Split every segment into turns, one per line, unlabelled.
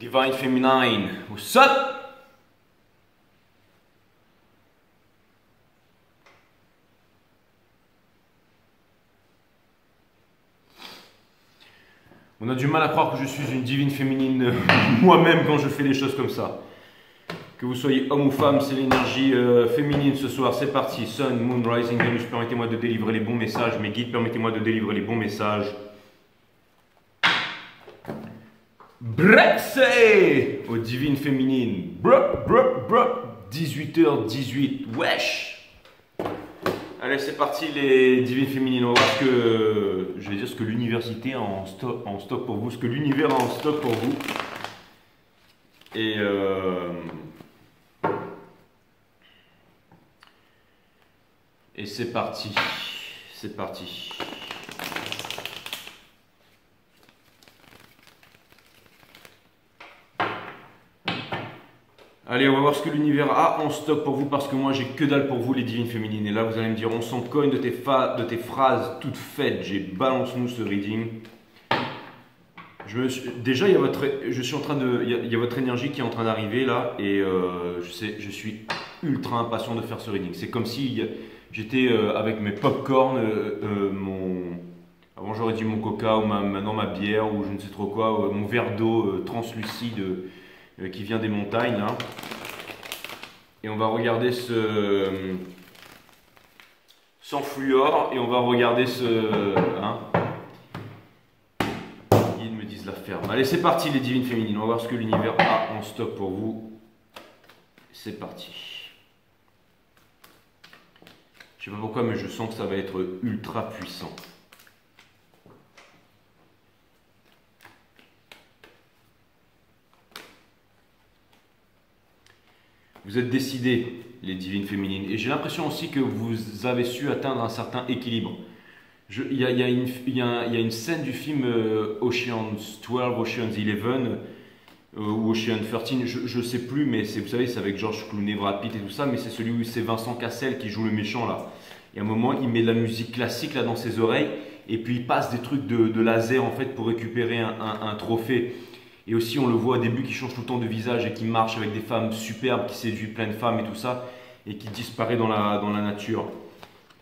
Divine Feminine, what's up? On a du mal à croire que je suis une divine féminine moi-même quand je fais des choses comme ça. Que vous soyez homme ou femme, c'est l'énergie féminine ce soir. C'est parti. Sun, Moon, Rising, Venus, permettez-moi de délivrer les bons messages. Mes guides, permettez-moi de délivrer les bons messages. Brexé aux divines féminines. 18h18. Wesh. Allez, c'est parti les divines féminines. On va voir ce que, je vais dire ce que l'université a en stock pour vous, ce que l'univers a en stock pour vous. Et c'est parti. C'est parti. Allez, on va voir ce que l'univers a en stock pour vous parce que moi j'ai que dalle pour vous les divines féminines. Et là vous allez me dire, on s'en cogne de tes phrases toutes faites. J'ai balance-nous ce reading. Déjà, il y a votre énergie qui est en train d'arriver là et je suis ultra impatient de faire ce reading. C'est comme si j'étais avec mes pop-corn, avant j'aurais dit mon coca ou maintenant ma bière ou je ne sais trop quoi, mon verre d'eau translucide qui vient des montagnes là. Et on va regarder sans fluor et on va regarder ils me disent la ferme. Allez, c'est parti les divines féminines. On va voir ce que l'univers a en stock pour vous. C'est parti. Je sais pas pourquoi, mais je sens que ça va être ultra puissant. Vous êtes décidés, les divines féminines. Et j'ai l'impression aussi que vous avez su atteindre un certain équilibre. Il y a une scène du film Ocean's 12, Ocean's 11 ou Ocean 13, je ne sais plus, mais vous savez, c'est avec George Clooney, Brad Pitt et tout ça, mais c'est celui où c'est Vincent Cassel qui joue le méchant là. Et à un moment, il met de la musique classique là dans ses oreilles et puis il passe des trucs de laser en fait pour récupérer un trophée. Et aussi, on le voit au début qui change tout le temps de visage et qui marche avec des femmes superbes, qui séduit plein de femmes et tout ça, et qui disparaît dans la nature.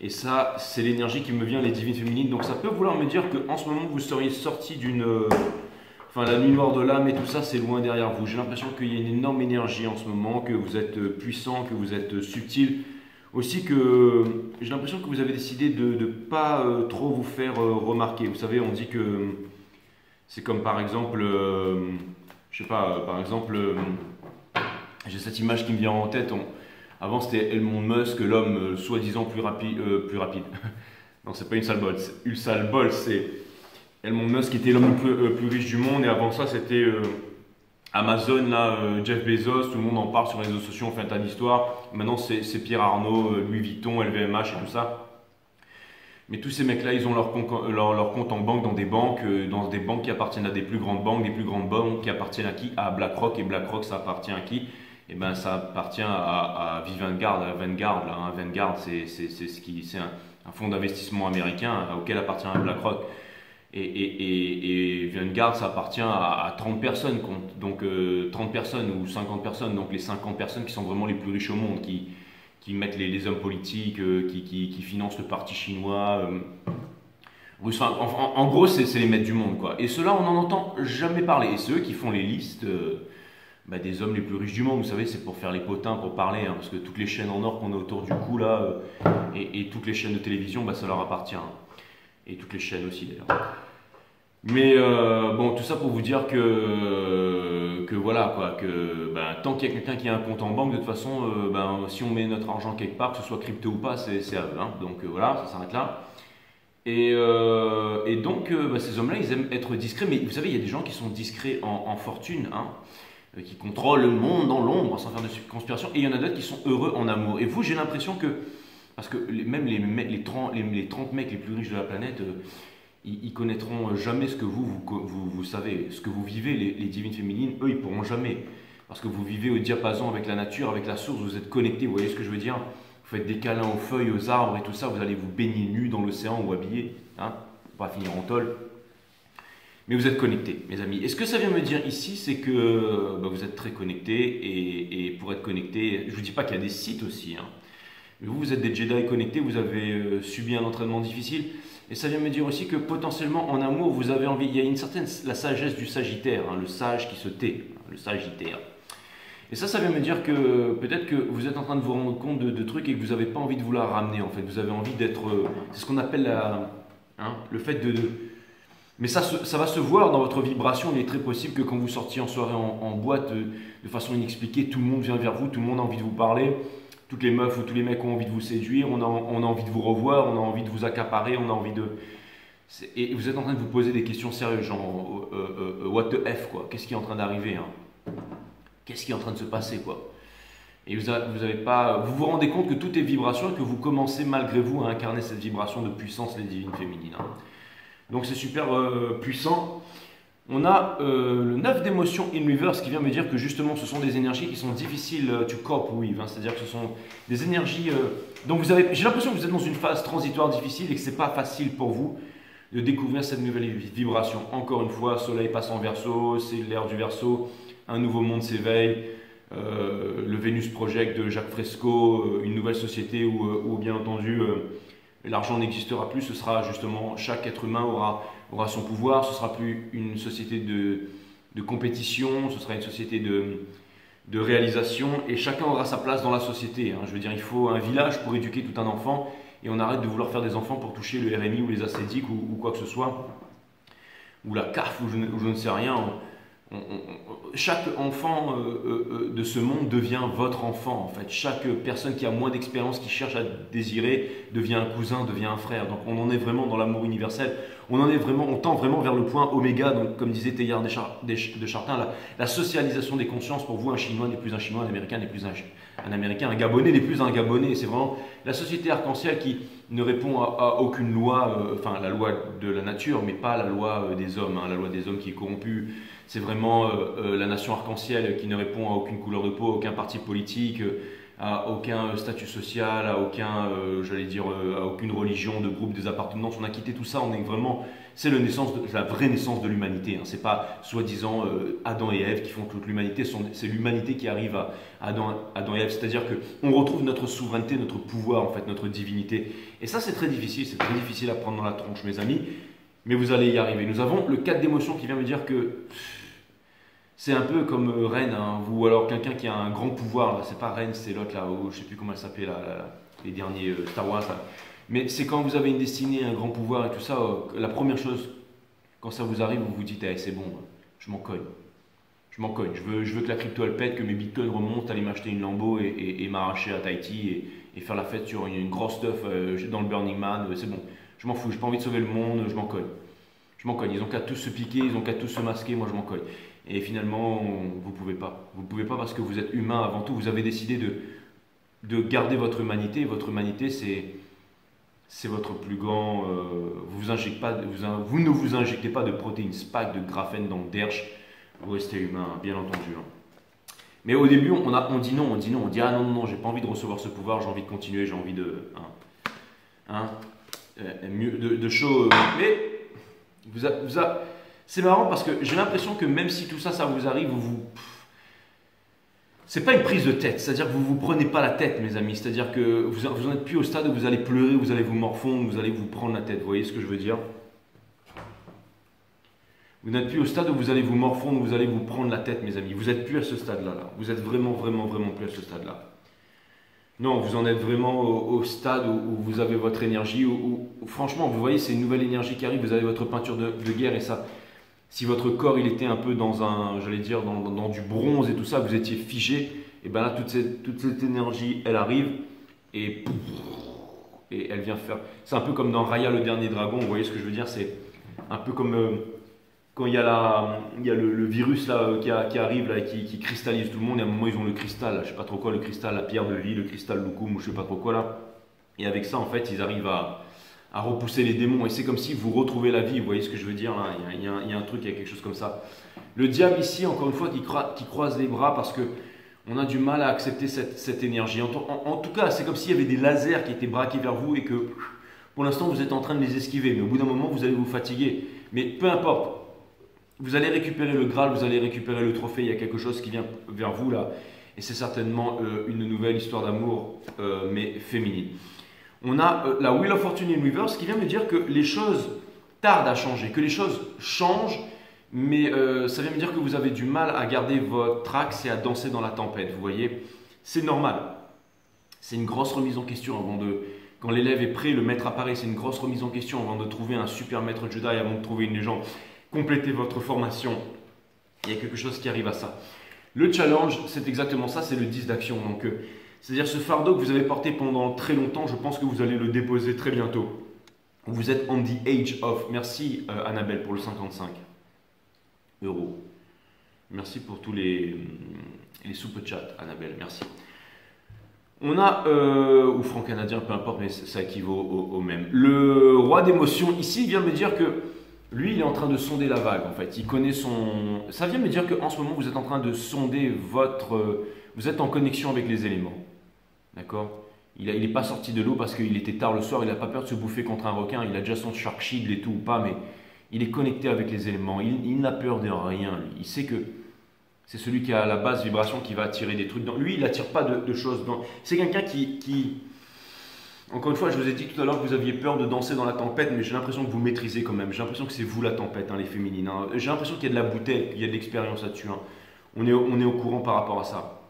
Et ça, c'est l'énergie qui me vient, les divines féminines. Donc ça peut vouloir me dire qu'en ce moment, vous seriez sorti d'une... Enfin, la nuit noire de l'âme et tout ça, c'est loin derrière vous. J'ai l'impression qu'il y a une énorme énergie en ce moment, que vous êtes puissant, que vous êtes subtil. Aussi que j'ai l'impression que vous avez décidé de ne pas trop vous faire remarquer. Vous savez, on dit que... C'est comme par exemple, je sais pas, par exemple, j'ai cette image qui me vient en tête. Avant c'était Elon Musk, l'homme soi-disant plus rapide. Non, c'est pas une sale bol, c'est Elon Musk qui était l'homme le plus riche du monde. Et avant ça, c'était Amazon, là, Jeff Bezos. Tout le monde en parle sur les réseaux sociaux, on fait un tas d'histoires. Maintenant, c'est Pierre Arnault, Louis Vuitton, LVMH et tout ça. Mais tous ces mecs-là, ils ont leur compte en banque dans des banques qui appartiennent à des plus grandes banques qui appartiennent à qui? À BlackRock. Et BlackRock, ça appartient à qui? Eh ben, ça appartient à Vanguard. Vanguard, là, hein. Vanguard, c'est un fonds d'investissement américain auquel appartient BlackRock. Et Vanguard, ça appartient à 30 personnes. Donc 30 personnes ou 50 personnes. Donc les 50 personnes qui sont vraiment les plus riches au monde, qui mettent les hommes politiques, qui financent le parti chinois, russe. Enfin, en gros, c'est les maîtres du monde, quoi. Et ceux-là, on n'en entend jamais parler. Et ceux qui font les listes des hommes les plus riches du monde, vous savez, c'est pour faire les potins, pour parler, hein, parce que toutes les chaînes en or qu'on a autour du cou, là, et toutes les chaînes de télévision, ça leur appartient. Hein. Et toutes les chaînes aussi, d'ailleurs. Mais bon, tout ça pour vous dire que voilà quoi, que tant qu'il y a quelqu'un qui a un compte en banque, de toute façon, si on met notre argent quelque part, que ce soit crypto ou pas, c'est à eux. Hein. Donc voilà, ça s'arrête là. Et donc ces hommes-là, ils aiment être discrets, mais vous savez, il y a des gens qui sont discrets en fortune, hein, qui contrôlent le monde dans l'ombre sans faire de conspiration, et il y en a d'autres qui sont heureux en amour. Et vous, j'ai l'impression que, parce que même les 30 mecs les plus riches de la planète, ils connaîtront jamais ce que vous savez, ce que vous vivez, les divines féminines, eux ils pourront jamais, parce que vous vivez au diapason avec la nature, avec la source, vous êtes connectés, vous voyez ce que je veux dire, vous faites des câlins aux feuilles, aux arbres et tout ça, vous allez vous baigner nus dans l'océan ou habillés, hein, pour pas finir en tôle. Mais vous êtes connectés, mes amis. Et ce que ça vient me dire ici, c'est que vous êtes très connectés. Et pour être connecté, je ne vous dis pas qu'il y a des sites aussi. Hein. Mais vous êtes des Jedi connectés, vous avez subi un entraînement difficile. Et ça vient me dire aussi que potentiellement en amour, vous avez envie. Il y a une certaine la sagesse du Sagittaire, hein, le sage qui se tait, hein, le Sagittaire. Et ça vient me dire que peut-être que vous êtes en train de vous rendre compte de trucs et que vous n'avez pas envie de vous la ramener en fait. Vous avez envie d'être. C'est ce qu'on appelle le fait de. Mais ça va se voir dans votre vibration. Il est très possible que quand vous sortiez en soirée en boîte de façon inexpliquée, tout le monde vient vers vous, tout le monde a envie de vous parler. Toutes les meufs ou tous les mecs ont envie de vous séduire, on a envie de vous revoir, on a envie de vous accaparer, on a envie de. Et vous êtes en train de vous poser des questions sérieuses, genre what the F quoi, qu'est-ce qui est en train d'arriver hein? Qu'est-ce qui est en train de se passer quoi? Et vous vous rendez compte que tout est vibration et que vous commencez malgré vous à incarner cette vibration de puissance, les divines féminines. Hein. Donc c'est super puissant. On a le 9 d'émotions in reverse qui vient me dire que justement ce sont des énergies qui sont difficiles to cope with, hein, c'est-à-dire que ce sont des énergies donc j'ai l'impression que vous êtes dans une phase transitoire difficile et que c'est pas facile pour vous de découvrir cette nouvelle vibration. Encore une fois, Soleil passe en Verseau, c'est l'ère du Verseau, un nouveau monde s'éveille, le Vénus Project de Jacques Fresco, une nouvelle société où bien entendu l'argent n'existera plus, ce sera justement chaque être humain aura son pouvoir, ce sera plus une société de compétition, ce sera une société de réalisation et chacun aura sa place dans la société. Hein. Je veux dire, il faut un village pour éduquer tout un enfant et on arrête de vouloir faire des enfants pour toucher le RMI ou les ascétiques ou quoi que ce soit, ou la CAF ou je ne sais rien. Chaque enfant de ce monde devient votre enfant en fait. Chaque personne qui a moins d'expérience, qui cherche à désirer, devient un cousin, devient un frère. Donc on en est vraiment dans l'amour universel. On tend vraiment vers le point oméga. Donc comme disait Teilhard de Chardin, la socialisation des consciences. Pour vous, un Chinois n'est plus un Chinois, un Américain n'est plus un Américain, un Gabonais n'est plus un Gabonais. C'est vraiment la société arc-en-ciel qui ne répond à aucune loi, enfin la loi de la nature, mais pas la loi des hommes. Hein, la loi des hommes qui est corrompue. C'est vraiment la nation arc-en-ciel qui ne répond à aucune couleur de peau, à aucun parti politique, à aucun statut social, à à aucune religion, de groupe, des appartenances. On a quitté tout ça. On est vraiment, c'est la vraie naissance de l'humanité. Hein. C'est pas soi-disant Adam et Ève qui font toute l'humanité. C'est l'humanité qui arrive à Adam et Ève. C'est-à-dire que on retrouve notre souveraineté, notre pouvoir, en fait, notre divinité. Et ça, c'est très difficile. C'est très difficile à prendre dans la tronche, mes amis. Mais vous allez y arriver. Nous avons le 4 d'émotion qui vient me dire que c'est un peu comme Ren, hein, ou alors quelqu'un qui a un grand pouvoir. C'est pas Ren, c'est l'autre là, je sais plus comment elle s'appelait, les derniers Star Wars. Là. Mais c'est quand vous avez une destinée, un grand pouvoir et tout ça, la première chose, quand ça vous arrive, vous vous dites, c'est bon, je m'en cogne. Je m'en cogne. Je veux que la crypto elle pète, que mes bitcoins remontent, aller m'acheter une Lambo et m'arracher à Tahiti et faire la fête sur une grosse stuff dans le Burning Man. C'est bon, je m'en fous, j'ai pas envie de sauver le monde, je m'en cogne. Je m'en cogne. Ils ont qu'à tous se piquer, ils ont qu'à tous se masquer, moi je m'en cogne. Et finalement, vous ne pouvez pas. Vous ne pouvez pas parce que vous êtes humain avant tout. Vous avez décidé de garder votre humanité. Votre humanité, c'est votre plus grand. Vous ne vous injectez pas de protéines SPAC, de graphène dans le derche. Vous restez humain, bien entendu. Hein. Mais au début, on dit non. On dit ah non, j'ai pas envie de recevoir ce pouvoir, j'ai envie de continuer, j'ai envie de. De show. Mais c'est marrant parce que j'ai l'impression que même si tout ça, ça vous arrive, c'est pas une prise de tête, c'est-à-dire que vous vous prenez pas la tête, mes amis. C'est-à-dire que vous en êtes plus au stade où vous allez pleurer, vous allez vous morfondre, vous allez vous prendre la tête. Vous voyez ce que je veux dire? Vous n'êtes plus au stade où vous allez vous morfondre, vous allez vous prendre la tête, mes amis. Vous n'êtes plus à ce stade-là. Là. Vous êtes vraiment plus à ce stade-là. Non, vous en êtes vraiment au stade où vous avez votre énergie, où franchement, vous voyez, c'est une nouvelle énergie qui arrive, vous avez votre peinture de guerre et ça. Si votre corps il était un peu dans dans du bronze et tout ça, vous étiez figé, et bien là toute cette énergie elle arrive et elle vient faire. C'est un peu comme dans Raya le dernier dragon, vous voyez ce que je veux dire, c'est un peu comme quand il y a le virus là, qui arrive là, et qui cristallise tout le monde, et à un moment ils ont le cristal, là, je sais pas trop quoi, le cristal, la pierre de vie, le cristal Lukum ou je sais pas trop quoi là, et avec ça en fait ils arrivent à repousser les démons. Et c'est comme si vous retrouvez la vie, vous voyez ce que je veux dire là, il y a un truc, il y a quelque chose comme ça. Le diable ici, encore une fois, qui croise les bras parce que on a du mal à accepter cette énergie. En tout cas, c'est comme s'il y avait des lasers qui étaient braqués vers vous et que pour l'instant vous êtes en train de les esquiver. Mais au bout d'un moment, vous allez vous fatiguer. Mais peu importe, vous allez récupérer le Graal, vous allez récupérer le trophée, il y a quelque chose qui vient vers vous là. Et c'est certainement une nouvelle histoire d'amour, mais féminine. On a la Wheel of Fortune in Reverse qui vient me dire que les choses tardent à changer, que les choses changent, mais ça vient me dire que vous avez du mal à garder votre axe et à danser dans la tempête. Vous voyez, c'est normal. C'est une grosse remise en question avant de... Quand l'élève est prêt, le maître apparaît, c'est une grosse remise en question avant de trouver un super maître Jedi, avant de trouver une légende. Complétez votre formation. Il y a quelque chose qui arrive à ça. Le challenge, c'est exactement ça, c'est le 10 d'action. Donc, c'est-à-dire ce fardeau que vous avez porté pendant très longtemps, je pense que vous allez le déposer très bientôt. Vous êtes on the age of. Merci Annabelle pour le 55 €. Merci pour tous les super chats, Annabelle, merci. On a, ou franc canadien, peu importe, mais ça équivaut au même. Le roi d'émotion, ici, vient me dire que lui, il est en train de sonder la vague, en fait. Il connaît son... Ça vient me dire qu'en ce moment, vous êtes en train de sonder votre... Vous êtes en connexion avec les éléments. D'accord? Il n'est pas sorti de l'eau parce qu'il était tard le soir, il n'a pas peur de se bouffer contre un requin, il a déjà son shark shield et tout ou pas, mais il est connecté avec les éléments. Il n'a peur de rien, lui. Il sait que c'est celui qui a la basse vibration qui va attirer des trucs. Lui, il n'attire pas de choses. C'est quelqu'un qui... Encore une fois, je vous ai dit tout à l'heure que vous aviez peur de danser dans la tempête, mais j'ai l'impression que vous maîtrisez quand même. J'ai l'impression que c'est vous la tempête, hein, les féminines. Hein. J'ai l'impression qu'il y a de la bouteille, qu'il y a de l'expérience là-dessus. Hein. On est au courant par rapport à ça.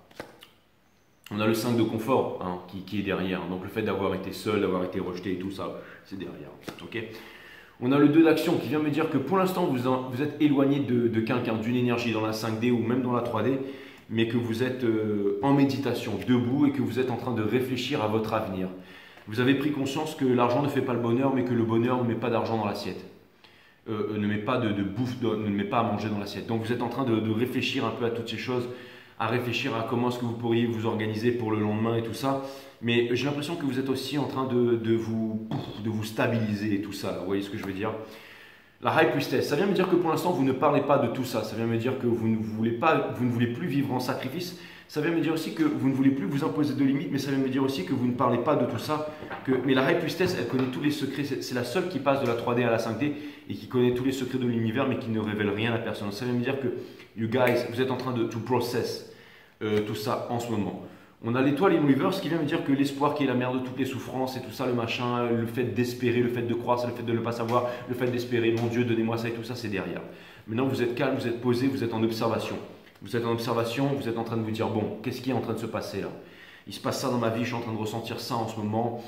On a le 5 de confort hein, qui est derrière. Donc le fait d'avoir été seul, d'avoir été rejeté et tout ça, c'est derrière. Okay. On a le 2 d'action qui vient me dire que pour l'instant, vous êtes éloigné de quelqu'un, d'une énergie dans la 5D ou même dans la 3D, mais que vous êtes en méditation, debout et que vous êtes en train de réfléchir à votre avenir. Vous avez pris conscience que l'argent ne fait pas le bonheur, mais que le bonheur ne met pas d'argent dans l'assiette. Ne met pas de bouffe, ne met pas à manger dans l'assiette. Donc vous êtes en train de réfléchir un peu à toutes ces choses, à réfléchir à comment est-ce que vous pourriez vous organiser pour le lendemain et tout ça. Mais j'ai l'impression que vous êtes aussi en train de vous stabiliser et tout ça. Vous voyez ce que je veux dire? La High Priestess, ça vient me dire que pour l'instant vous ne parlez pas de tout ça. Ça vient me dire que vous ne voulez plus vivre en sacrifice. Ça vient me dire aussi que vous ne voulez plus vous imposer de limites, mais ça vient me dire aussi que vous ne parlez pas de tout ça. Mais la High Priestess, elle connaît tous les secrets. C'est la seule qui passe de la 3D à la 5D et qui connaît tous les secrets de l'univers, mais qui ne révèle rien à personne. Ça vient me dire que, you guys, vous êtes en train de process tout ça en ce moment. On a l'étoile in reverse qui vient me dire que l'espoir qui est la mère de toutes les souffrances et tout ça, le machin, le fait d'espérer, le fait de croire, c'est le fait de ne pas savoir, le fait d'espérer, mon Dieu, donnez-moi ça et tout ça, c'est derrière. Maintenant, vous êtes calme, vous êtes posé, vous êtes en observation. Vous êtes en observation, vous êtes en train de vous dire, bon, qu'est-ce qui est en train de se passer là? Il se passe ça dans ma vie, je suis en train de ressentir ça en ce moment.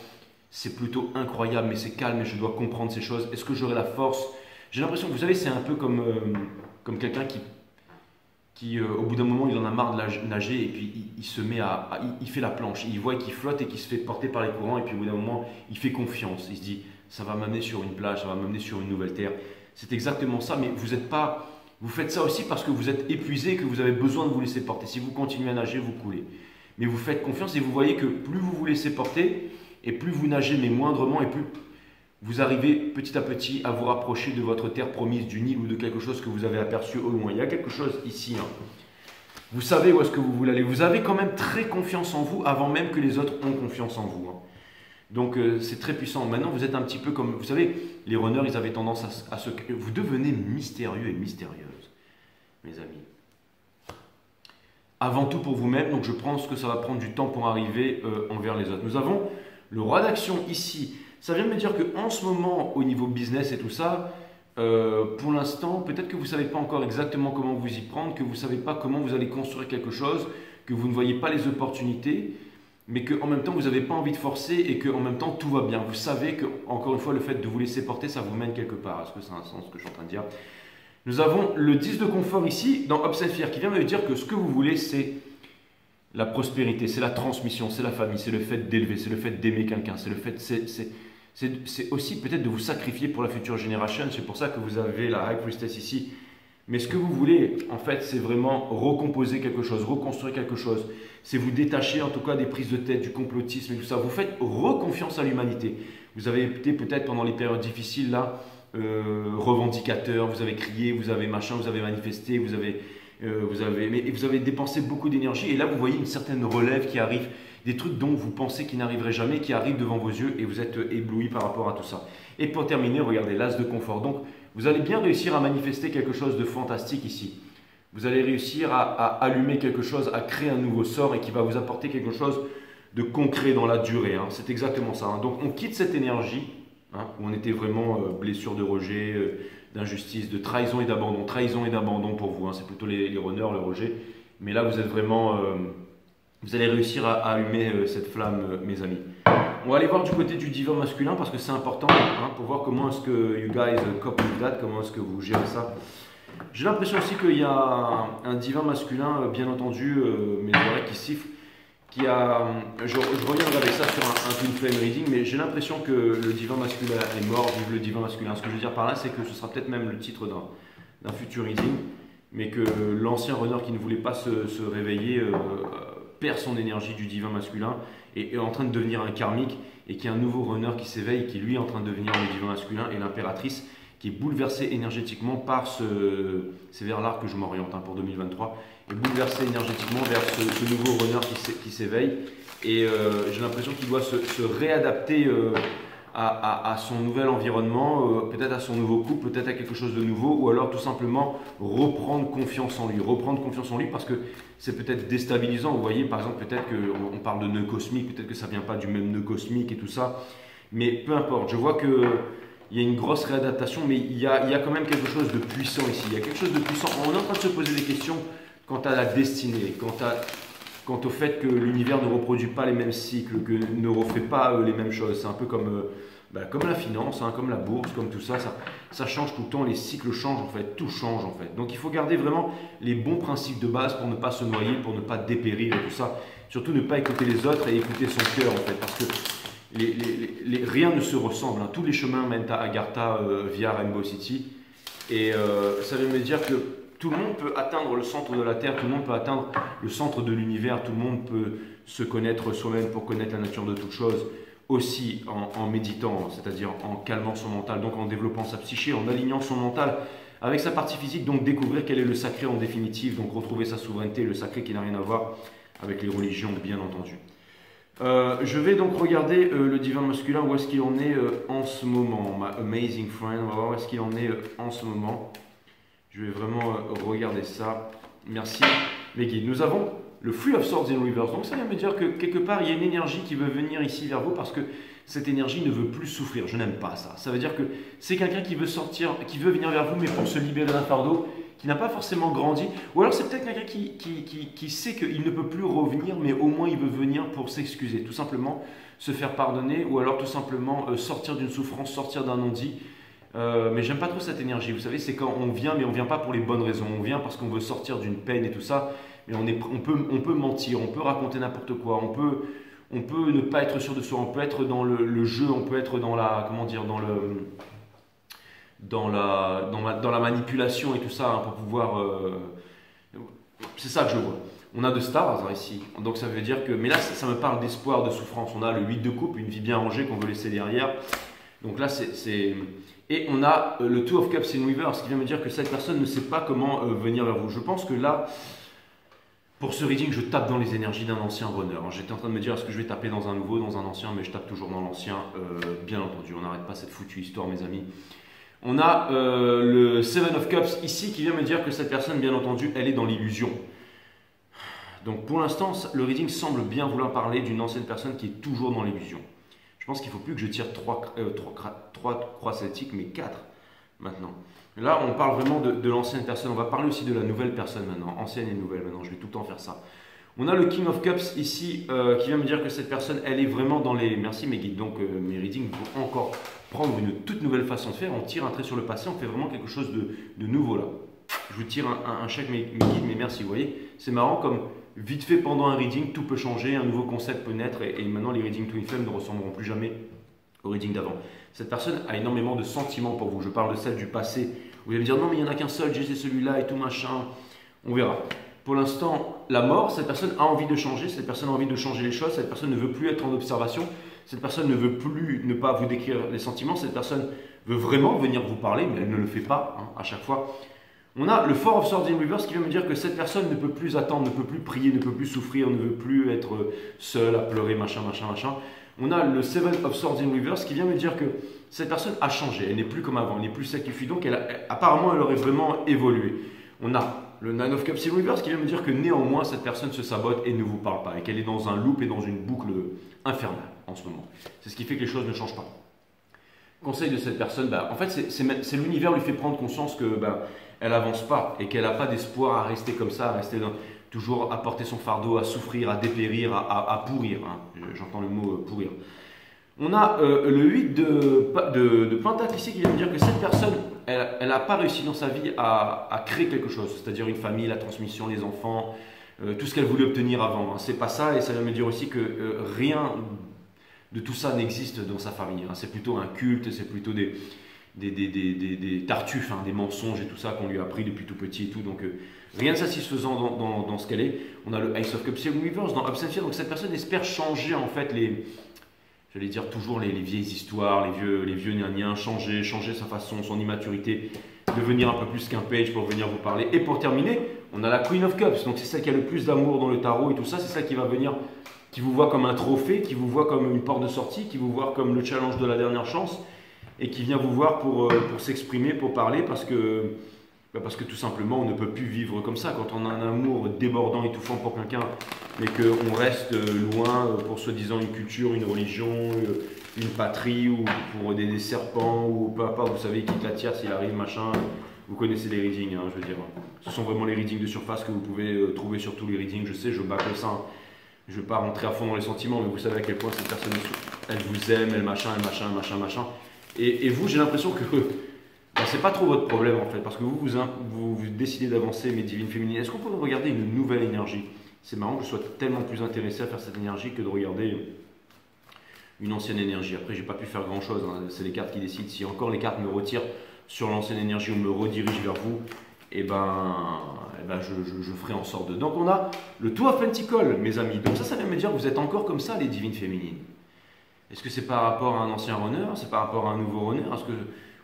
C'est plutôt incroyable, mais c'est calme et je dois comprendre ces choses. Est-ce que j'aurai la force? J'ai l'impression que, vous savez, c'est un peu comme quelqu'un qui au bout d'un moment, il en a marre de nager et puis il se met il fait la planche. Il voit qu'il flotte et qu'il se fait porter par les courants et puis au bout d'un moment, il fait confiance. Il se dit, ça va m'amener sur une plage, ça va m'amener sur une nouvelle terre. C'est exactement ça, mais vous n'êtes pas... Vous faites ça aussi parce que vous êtes épuisé et que vous avez besoin de vous laisser porter. Si vous continuez à nager, vous coulez. Mais vous faites confiance et vous voyez que plus vous vous laissez porter et plus vous nagez, mais moindrement, et plus vous arrivez petit à petit à vous rapprocher de votre terre promise, du Nil ou de quelque chose que vous avez aperçu au loin. Il y a quelque chose ici. Hein. Vous savez où est-ce que vous voulez aller. Vous avez quand même très confiance en vous avant même que les autres ont confiance en vous. Hein. Donc c'est très puissant. Maintenant, vous êtes un petit peu comme... Vous savez, les runners, ils avaient tendance à se... Vous devenez mystérieux et mystérieuse, mes amis. Avant tout pour vous-même, donc je pense que ça va prendre du temps pour arriver envers les autres. Nous avons le roi d'action ici. Ça vient de me dire qu'en ce moment, au niveau business et tout ça, pour l'instant, peut-être que vous ne savez pas encore exactement comment vous y prendre, que vous ne savez pas comment vous allez construire quelque chose, que vous ne voyez pas les opportunités, mais qu'en même temps, vous n'avez pas envie de forcer et qu'en même temps, tout va bien. Vous savez que, encore une fois, le fait de vous laisser porter, ça vous mène quelque part. Est-ce que c'est un sens ce que je suis en train de dire? Nous avons le 10 de confort ici, dans Obsède Fier, qui vient me dire que ce que vous voulez, c'est la prospérité, c'est la transmission, c'est la famille, c'est le fait d'élever, c'est le fait d'aimer quelqu'un, c'est le fait... C'est aussi peut-être de vous sacrifier pour la future génération. C'est pour ça que vous avez la High Priestess ici. Mais ce que vous voulez, en fait, c'est vraiment recomposer quelque chose, reconstruire quelque chose. C'est vous détacher, en tout cas, des prises de tête, du complotisme et tout ça. Vous faites reconfiance à l'humanité. Vous avez été peut-être pendant les périodes difficiles, là, revendicateur, vous avez crié, vous avez machin, vous avez manifesté, vous avez dépensé beaucoup d'énergie. Et là, vous voyez une certaine relève qui arrive. Des trucs dont vous pensez qu'ils n'arriveraient jamais, qui arrivent devant vos yeux et vous êtes ébloui par rapport à tout ça. Et pour terminer, regardez l'as de confort. Donc, Vous allez bien réussir à manifester quelque chose de fantastique ici. Vous allez réussir à allumer quelque chose, à créer un nouveau sort et qui va vous apporter quelque chose de concret dans la durée. Hein. C'est exactement ça. Hein. Donc on quitte cette énergie hein, où on était vraiment blessure de rejet, d'injustice, de trahison et d'abandon. Trahison et d'abandon pour vous. Hein. C'est plutôt les runners, le rejet. Mais là vous êtes vraiment... vous allez réussir à allumer cette flamme, mes amis. On va aller voir du côté du divin masculin parce que c'est important hein, pour voir comment est-ce que you guys cope with that, comment est-ce que vous gérez ça. J'ai l'impression aussi qu'il y a un divin masculin, bien entendu, mes oreilles qui sifflent, qui a... Je reviendrai avec ça sur un Twin Flame Reading, mais j'ai l'impression que le divin masculin est mort, vive le divin masculin. Ce que je veux dire par là, c'est que ce sera peut-être même le titre d'un futur reading, mais que l'ancien runner qui ne voulait pas se réveiller perd son énergie du divin masculin et est en train de devenir un karmique, et qu'il y a un nouveau runner qui s'éveille, qui lui est en train de devenir le divin masculin, et l'impératrice qui est bouleversée énergétiquement par c'est vers là que je m'oriente hein, pour 2023, et bouleversée énergétiquement vers ce nouveau runner qui s'éveille, et j'ai l'impression qu'il doit se réadapter à son nouvel environnement, peut-être à son nouveau couple, peut-être à quelque chose de nouveau, ou alors tout simplement reprendre confiance en lui. Reprendre confiance en lui parce que c'est peut-être déstabilisant. Vous voyez, par exemple, peut-être qu'on parle de nœud cosmique, peut-être que ça ne vient pas du même nœud cosmique et tout ça, mais peu importe. Je vois qu'il y a une grosse réadaptation, mais il y a quand même quelque chose de puissant ici. Il y a quelque chose de puissant. On est en train de se poser des questions quant à la destinée, quant au fait que l'univers ne reproduit pas les mêmes cycles, que ne refait pas les mêmes choses. C'est un peu comme la finance, hein, comme la bourse, comme tout ça, ça change tout le temps, les cycles changent en fait, tout change en fait. Donc il faut garder vraiment les bons principes de base pour ne pas se noyer, pour ne pas dépérir et tout ça. Surtout ne pas écouter les autres et écouter son cœur en fait, parce que rien ne se ressemble. Hein. Tous les chemins mènent à Agartha via Rainbow City. Et ça veut me dire que tout le monde peut atteindre le centre de la Terre, tout le monde peut atteindre le centre de l'univers, tout le monde peut se connaître soi-même pour connaître la nature de toute chose, aussi en méditant, c'est-à-dire en calmant son mental, donc en développant sa psyché, en alignant son mental avec sa partie physique, donc découvrir quel est le sacré en définitive, donc retrouver sa souveraineté, le sacré qui n'a rien à voir avec les religions, bien entendu. Je vais donc regarder le divin masculin, où est-ce qu'il en est en ce moment, ma amazing friend, on va voir où est-ce qu'il en est en ce moment. Je vais vraiment regarder ça. Merci mes guides. Nous avons le Free of Swords in Reverse. Donc ça vient me dire que quelque part il y a une énergie qui veut venir ici vers vous parce que cette énergie ne veut plus souffrir. Je n'aime pas ça. Ça veut dire que c'est quelqu'un qui veut sortir, qui veut venir vers vous mais pour se libérer d'un fardeau, qui n'a pas forcément grandi. Ou alors c'est peut-être quelqu'un qui sait qu'il ne peut plus revenir mais au moins il veut venir pour s'excuser. Tout simplement se faire pardonner ou alors tout simplement sortir d'une souffrance, sortir d'un non-dit. Mais j'aime pas trop cette énergie, vous savez, c'est quand on vient, mais on vient pas pour les bonnes raisons, on vient parce qu'on veut sortir d'une peine et tout ça, mais on peut mentir, on peut raconter n'importe quoi, on peut ne pas être sûr de soi, on peut être dans le jeu, on peut être dans la, comment dire, dans la manipulation et tout ça, hein, pour pouvoir, c'est ça que je vois. On a de stars hein, ici, donc ça veut dire que, mais là ça me parle d'espoir, de souffrance, on a le 8 de coupe, une vie bien rangée qu'on veut laisser derrière, donc là c'est... Et on a le Two of Cups in Reverse, ce qui vient me dire que cette personne ne sait pas comment venir vers vous. Je pense que là, pour ce reading, je tape dans les énergies d'un ancien runner. J'étais en train de me dire, est-ce que je vais taper dans un nouveau, dans un ancien, mais je tape toujours dans l'ancien, bien entendu. On n'arrête pas cette foutue histoire, mes amis. On a le Seven of Cups ici, qui vient me dire que cette personne, bien entendu, elle est dans l'illusion. Donc pour l'instant, le reading semble bien vouloir parler d'une ancienne personne qui est toujours dans l'illusion. Je pense qu'il ne faut plus que je tire 3 croix celtiques, mais 4 maintenant. Là, on parle vraiment de l'ancienne personne. On va parler aussi de la nouvelle personne maintenant, ancienne et nouvelle maintenant. Je vais tout le temps faire ça. On a le King of Cups ici, qui vient me dire que cette personne, elle est vraiment dans les... Merci mes guides. Donc mes readings vont encore prendre une toute nouvelle façon de faire. On tire un trait sur le passé, on fait vraiment quelque chose de nouveau là. Je vous tire un chèque mes guides, mais merci. Vous voyez, c'est marrant comme... Vite fait, pendant un reading, tout peut changer, un nouveau concept peut naître et maintenant les readings Twin Flame ne ressembleront plus jamais au reading d'avant. Cette personne a énormément de sentiments pour vous. Je parle de celle du passé. Vous allez me dire non mais il n'y en a qu'un seul, j'ai celui-là et tout machin. On verra. Pour l'instant, la mort, cette personne a envie de changer, cette personne a envie de changer les choses, cette personne ne veut plus être en observation, cette personne ne veut plus ne pas vous décrire les sentiments, cette personne veut vraiment venir vous parler, mais elle ne le fait pas hein, à chaque fois. On a le Four of Swords in Reverse qui vient me dire que cette personne ne peut plus attendre, ne peut plus prier, ne peut plus souffrir, ne veut plus être seule à pleurer, machin, machin, machin. On a le Seven of Swords in Reverse qui vient me dire que cette personne a changé, elle n'est plus comme avant, elle n'est plus celle qui fuit, donc apparemment elle aurait vraiment évolué. On a le Nine of Cups Reverse qui vient me dire que néanmoins cette personne se sabote et ne vous parle pas, et qu'elle est dans un loop et dans une boucle infernale en ce moment. C'est ce qui fait que les choses ne changent pas. Conseil de cette personne, en fait c'est l'univers lui fait prendre conscience que elle avance pas et qu'elle n'a pas d'espoir à rester comme ça, à rester toujours à porter son fardeau, à souffrir, à dépérir, à pourrir. Hein. J'entends le mot pourrir. On a le 8 de Pentacle ici qui vient me dire que cette personne, elle n'a pas réussi dans sa vie à créer quelque chose, c'est-à-dire une famille, la transmission, les enfants, tout ce qu'elle voulait obtenir avant. Hein. C'est pas ça, et ça vient me dire aussi que rien de tout ça n'existe dans sa famille. Hein. C'est plutôt un culte, c'est plutôt des tartuffes, hein, des mensonges et tout ça qu'on lui a appris depuis tout petit et tout. Donc rien de satisfaisant dans ce qu'elle est. On a le Ace of Cups Reverse dans Absentia. Donc cette personne espère changer en fait j'allais dire toujours les vieilles histoires, les vieux gnagnins, changer sa façon, son immaturité, devenir un peu plus qu'un page pour venir vous parler. Et pour terminer, on a la Queen of Cups, donc c'est celle qui a le plus d'amour dans le tarot et tout ça, c'est celle qui va venir, qui vous voit comme un trophée, qui vous voit comme une porte de sortie, qui vous voit comme le challenge de la dernière chance, et qui vient vous voir pour s'exprimer, pour parler, parce que tout simplement on ne peut plus vivre comme ça. Quand on a un amour débordant, étouffant pour quelqu'un, mais qu'on reste loin pour soi-disant une culture, une religion, une patrie, ou pour des serpents, ou peu importe, vous savez, qui t'attire s'il arrive, machin. Vous connaissez les readings, hein, je veux dire. Ce sont vraiment les readings de surface que vous pouvez trouver sur tous les readings. Je sais, je bâcle ça. Hein. Je ne vais pas rentrer à fond dans les sentiments, mais vous savez à quel point cette personne, elle vous aime, elle machin. Et vous, j'ai l'impression que c'est pas trop votre problème en fait, parce que vous décidez d'avancer, mes divines féminines. Est-ce qu'on pourrait regarder une nouvelle énergie? C'est marrant que je sois tellement plus intéressé à faire cette énergie que de regarder une ancienne énergie. Après, j'ai pas pu faire grand chose, hein. C'est les cartes qui décident. Si encore les cartes me retirent sur l'ancienne énergie ou me redirigent vers vous, je ferai en sorte de. Donc on a le Two of Pentacles, mes amis. Donc ça vient me dire que vous êtes encore comme ça, les divines féminines. Est-ce que c'est par rapport à un ancien runner? C'est par rapport à un nouveau runner? Est-ce que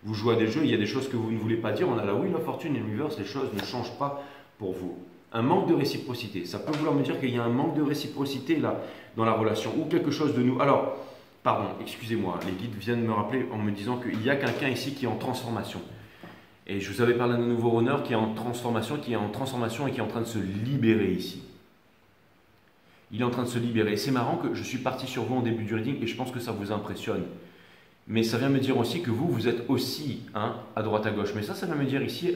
vous jouez à des jeux, il y a des choses que vous ne voulez pas dire? On a la Wheel of Fortune et le Reverse, les choses ne changent pas pour vous. Un manque de réciprocité. Ça peut vouloir me dire qu'il y a un manque de réciprocité là dans la relation ou quelque chose de nous. Alors, pardon, excusez-moi, les guides viennent me rappeler en me disant qu'il y a quelqu'un ici qui est en transformation. Et je vous avais parlé d'un nouveau runner qui est en transformation, et qui est en train de se libérer ici. Il est en train de se libérer. Et c'est marrant que je suis parti sur vous en début du reading et je pense que ça vous impressionne. Mais ça vient me dire aussi que vous êtes aussi à droite à gauche. Mais ça vient me dire ici,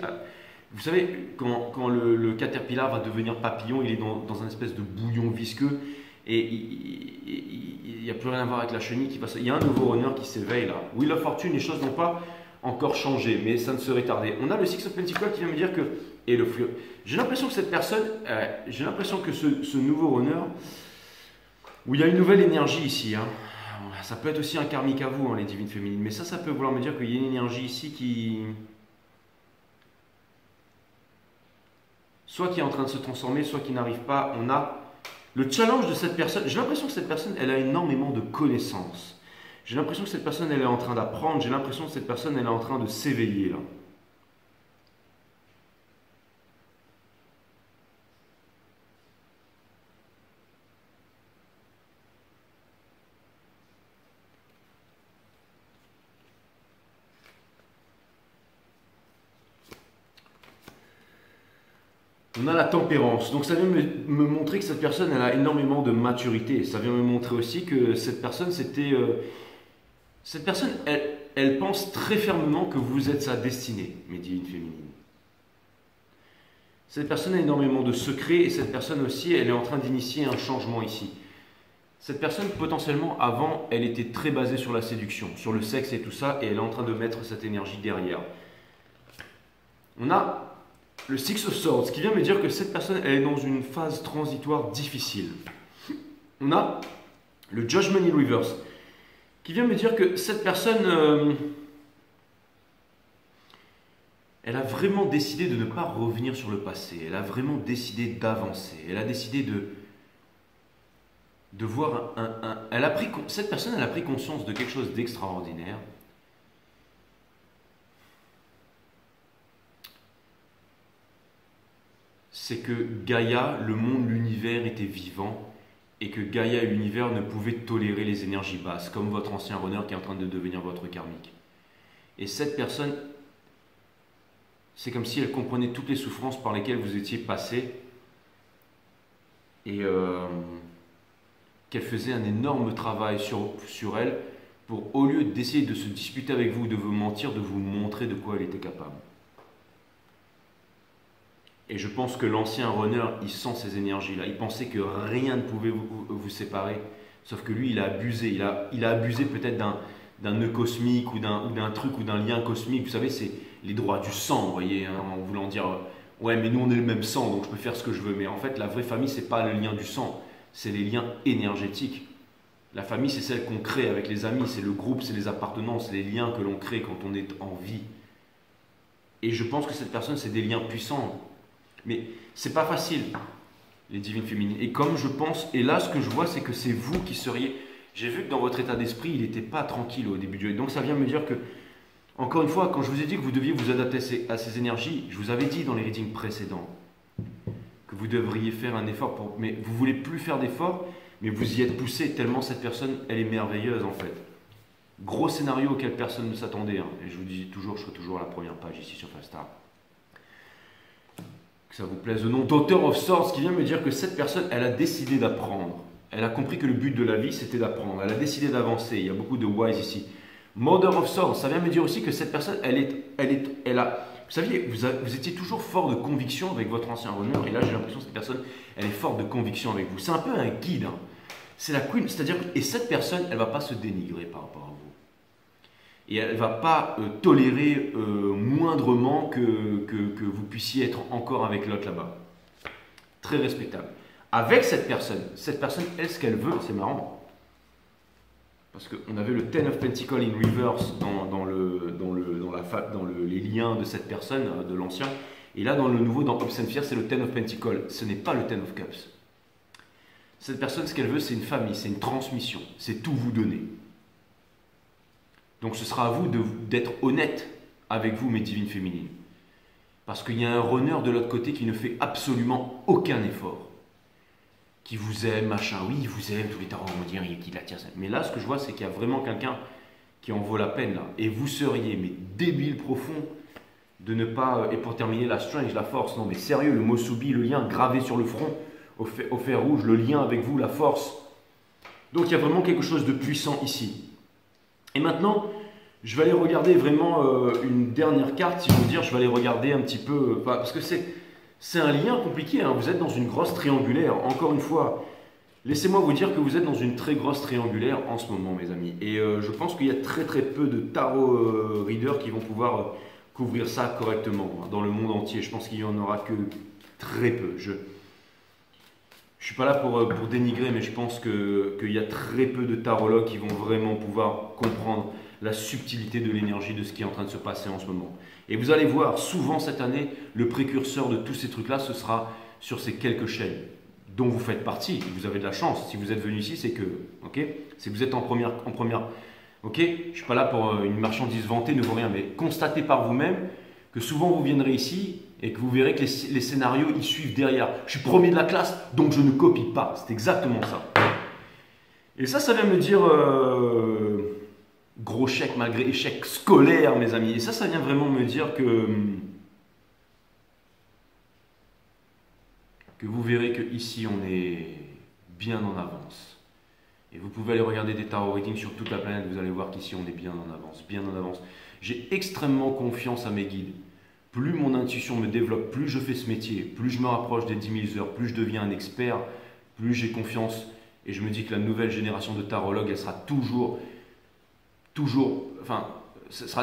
vous savez, quand le caterpillar va devenir papillon, il est dans un espèce de bouillon visqueux et il n'y a plus rien à voir avec la chenille qui passe. Il y a un nouveau runner qui s'éveille là. Wheel of Fortune, les choses n'ont pas encore changé, mais ça ne serait tardé. On a le Six of Pentacles qui vient me dire que, et le flux. J'ai l'impression que cette personne, j'ai l'impression que ce nouveau runner, où il y a une nouvelle énergie ici, ça peut être aussi un karmique à vous, les divines féminines, mais ça peut vouloir me dire qu'il y a une énergie ici soit qui est en train de se transformer, soit qui n'arrive pas. On a le challenge de cette personne. J'ai l'impression que cette personne, elle a énormément de connaissances. J'ai l'impression que cette personne, elle est en train d'apprendre. J'ai l'impression que cette personne, elle est en train de s'éveiller là. On a la tempérance, donc ça vient me montrer que cette personne elle a énormément de maturité. Ça vient me montrer aussi que cette personne elle pense très fermement que vous êtes sa destinée, mes divines féminines. Cette personne a énormément de secrets et cette personne aussi elle est en train d'initier un changement ici. Cette personne potentiellement avant elle était très basée sur la séduction, sur le sexe et tout ça et elle est en train de mettre cette énergie derrière. On a le Six of Swords, qui vient me dire que cette personne elle est dans une phase transitoire difficile. On a le Judgment in Reverse, qui vient me dire que cette personne, elle a vraiment décidé de ne pas revenir sur le passé. Elle a vraiment décidé d'avancer. Elle a décidé de voir cette personne, elle a pris conscience de quelque chose d'extraordinaire. C'est que Gaïa, le monde, l'univers était vivant et que Gaïa et l'univers ne pouvaient tolérer les énergies basses, comme votre ancien runner qui est en train de devenir votre karmique. Et cette personne, c'est comme si elle comprenait toutes les souffrances par lesquelles vous étiez passé et qu'elle faisait un énorme travail sur elle pour, au lieu d'essayer de se disputer avec vous, de vous mentir, de vous montrer de quoi elle était capable. Et je pense que l'ancien runner, il sent ces énergies-là. Il pensait que rien ne pouvait vous séparer. Sauf que lui, il a abusé. Il a abusé peut-être d'un nœud cosmique ou d'un truc ou d'un lien cosmique. Vous savez, c'est les droits du sang, vous voyez, hein, en voulant dire ouais, mais nous on est le même sang, donc je peux faire ce que je veux. Mais en fait, la vraie famille, c'est pas le lien du sang, c'est les liens énergétiques. La famille, c'est celle qu'on crée avec les amis, c'est le groupe, c'est les appartenances, les liens que l'on crée quand on est en vie. Et je pense que cette personne, c'est des liens puissants. Mais c'est pas facile, les divines féminines. Et comme je pense, et là, ce que je vois, c'est que c'est vous qui seriez. J'ai vu que dans votre état d'esprit, il n'était pas tranquille au début du jeu. Donc ça vient me dire que, encore une fois, quand je vous ai dit que vous deviez vous adapter à ces énergies, je vous avais dit dans les readings précédents que vous devriez faire un effort pour. Mais vous voulez plus faire d'efforts, mais vous y êtes poussé tellement cette personne, elle est merveilleuse en fait. Gros scénario auquel personne ne s'attendait. Hein. Et je vous dis toujours, je serai toujours à la première page ici sur Fastar. Que ça vous plaise ou non. Daughter of Swords qui vient me dire que cette personne, elle a décidé d'apprendre. Elle a compris que le but de la vie, c'était d'apprendre. Elle a décidé d'avancer. Il y a beaucoup de wise ici. Mother of Swords, ça vient me dire aussi que cette personne, elle a... Vous saviez, vous étiez toujours fort de conviction avec votre ancien runner. Et là, j'ai l'impression que cette personne, elle est forte de conviction avec vous. C'est un peu un guide. Hein. C'est la queen. C'est-à-dire, et cette personne, elle ne va pas se dénigrer par rapport à vous. Et elle ne va pas tolérer moindrement que vous puissiez être encore avec l'autre là-bas. Très respectable. Avec cette personne, elle, ce qu'elle veut, c'est marrant. Parce qu'on avait le Ten of Pentacles in reverse dans les liens de cette personne, de l'ancien. Et là, dans le nouveau, dans Hopes and Fear, c'est le Ten of Pentacles. Ce n'est pas le Ten of Cups. Cette personne, ce qu'elle veut, c'est une famille, c'est une transmission. C'est tout vous donner. Donc ce sera à vous d'être honnête avec vous, mes divines féminines. Parce qu'il y a un runner de l'autre côté qui ne fait absolument aucun effort. Qui vous aime, machin, oui, il vous aime, tous les tarots vont dire qu'il l'attire. Mais là, ce que je vois, c'est qu'il y a vraiment quelqu'un qui en vaut la peine, là. Et vous seriez, mais débile profond, de ne pas, et pour terminer, la strength, la force, non mais sérieux, le mot soubi, le lien gravé sur le front, au fer rouge, le lien avec vous, la force. Donc il y a vraiment quelque chose de puissant ici. Et maintenant, je vais aller regarder vraiment une dernière carte, si je veux dire, je vais aller regarder un petit peu, parce que c'est un lien compliqué, hein. Vous êtes dans une grosse triangulaire, encore une fois, laissez-moi vous dire que vous êtes dans une très grosse triangulaire en ce moment, mes amis. Et je pense qu'il y a très très peu de tarot readers qui vont pouvoir couvrir ça correctement, hein, dans le monde entier. Je pense qu'il n'y en aura que très peu. Je ne suis pas là pour dénigrer, mais je pense qu'il y a très peu de tarologues qui vont vraiment pouvoir comprendre la subtilité de l'énergie de ce qui est en train de se passer en ce moment. Et vous allez voir, souvent cette année, le précurseur de tous ces trucs-là, ce sera sur ces quelques chaînes dont vous faites partie. Vous avez de la chance. Si vous êtes venu ici, c'est que, ok, c'est que vous êtes en première, ok. Je ne suis pas là pour une marchandise vantée, ne vaut rien, mais constatez par vous-même que souvent vous viendrez ici et que vous verrez que les scénarios ils suivent derrière. Je suis premier de la classe, donc je ne copie pas. C'est exactement ça. Et ça vient me dire gros chèque malgré échec scolaire, mes amis. Et ça vient vraiment me dire que vous verrez que ici on est bien en avance. Et vous pouvez aller regarder des tarot readings sur toute la planète, vous allez voir qu'ici on est bien en avance, bien en avance. J'ai extrêmement confiance à mes guides. Plus mon intuition me développe, plus je fais ce métier, plus je me rapproche des 10 000 heures, plus je deviens un expert, plus j'ai confiance. Et je me dis que la nouvelle génération de tarologues, elle sera toujours, enfin,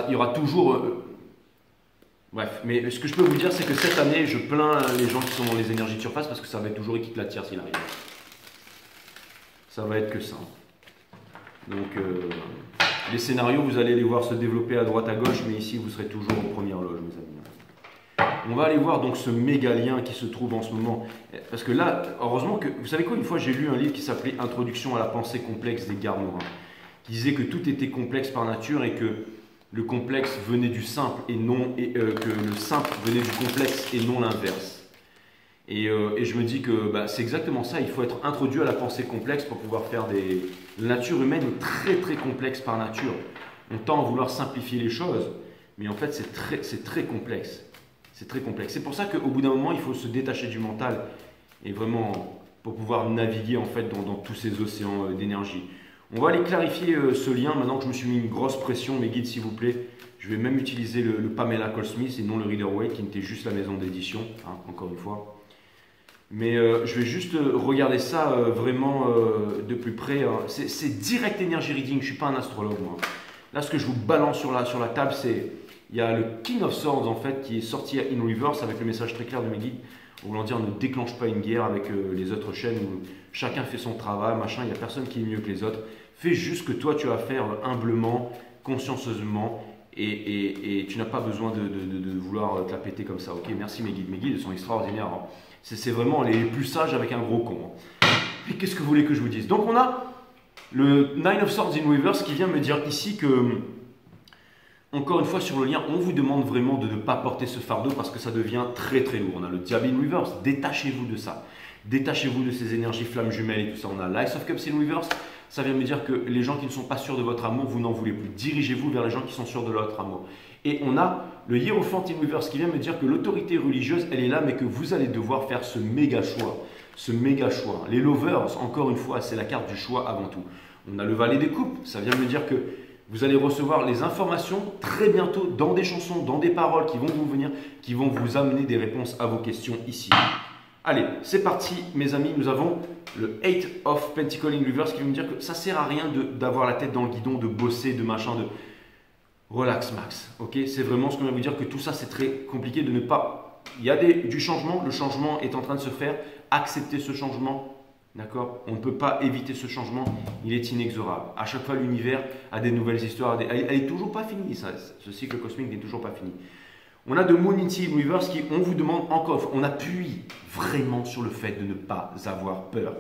il y aura toujours... bref, mais ce que je peux vous dire, c'est que cette année, je plains les gens qui sont dans les énergies de surface parce que ça va être toujours équipe la tire s'il arrive. Ça va être que ça. Donc, les scénarios, vous allez les voir se développer à droite à gauche, mais ici, vous serez toujours en première loge, mes amis. On va aller voir donc ce méga lien qui se trouve en ce moment. Parce que là, heureusement que... Vous savez quoi, une fois, j'ai lu un livre qui s'appelait « Introduction à la pensée complexe des Garnerins », qui disait que tout était complexe par nature et que le complexe venait du simple et non... que le simple venait du complexe et non l'inverse. Et je me dis que c'est exactement ça, il faut être introduit à la pensée complexe pour pouvoir faire des... La nature humaine est très très complexe par nature. On tend à vouloir simplifier les choses, mais en fait, c'est très complexe. C'est très complexe. C'est pour ça qu'au bout d'un moment, il faut se détacher du mental et vraiment pour pouvoir naviguer en fait dans tous ces océans d'énergie. On va aller clarifier ce lien maintenant que je me suis mis une grosse pression, mes guides s'il vous plaît. Je vais même utiliser le Pamela Cole-Smith et non le Reader-Waite qui n'était juste la maison d'édition, hein, encore une fois. Mais je vais juste regarder ça vraiment de plus près. Hein. C'est direct énergie reading, je ne suis pas un astrologue moi. Là ce que je vous balance sur la table c'est, il y a le King of Swords en fait qui est sorti in reverse avec le message très clair de mes guides. Voulant dire ne déclenche pas une guerre avec les autres chaînes où chacun fait son travail, machin, il n'y a personne qui est mieux que les autres. Fais juste ce que toi tu as à faire humblement, consciencieusement et tu n'as pas besoin de vouloir te la péter comme ça. Ok, merci mes guides sont extraordinaires. Hein. C'est vraiment les plus sages avec un gros con. Hein. Et qu'est-ce que vous voulez que je vous dise? Donc on a le Nine of Swords in Reverse qui vient me dire ici que, encore une fois sur le lien, on vous demande vraiment de ne pas porter ce fardeau parce que ça devient très très lourd. On a le Diable in Reverse, détachez-vous de ça. Détachez-vous de ces énergies flammes jumelles et tout ça. On a l'Ice of Cups in Reverse, ça vient me dire que les gens qui ne sont pas sûrs de votre amour, vous n'en voulez plus. Dirigez-vous vers les gens qui sont sûrs de votre amour. Et on a le Hierophant in Reverse qui vient me dire que l'autorité religieuse, elle est là, mais que vous allez devoir faire ce méga choix. Ce méga choix. Les lovers, encore une fois, c'est la carte du choix avant tout. On a le Valet des Coupes, ça vient me dire que vous allez recevoir les informations très bientôt dans des chansons, dans des paroles qui vont vous venir, qui vont vous amener des réponses à vos questions ici. Allez, c'est parti mes amis, nous avons le 8 of Pentacle in Reverse qui veut me dire que ça sert à rien d'avoir la tête dans le guidon, de bosser, de machin, de relax max. Ok, c'est vraiment ce que je vais vous dire que tout ça c'est très compliqué de ne pas. Il y a du changement, le changement est en train de se faire. Acceptez ce changement, d'accord? On ne peut pas éviter ce changement, il est inexorable. À chaque fois l'univers a des nouvelles histoires, elle n'est toujours pas finie, ce cycle cosmique n'est toujours pas fini. On a de Moon Into Reverse qui, on vous demande encore, on appuie vraiment sur le fait de ne pas avoir peur.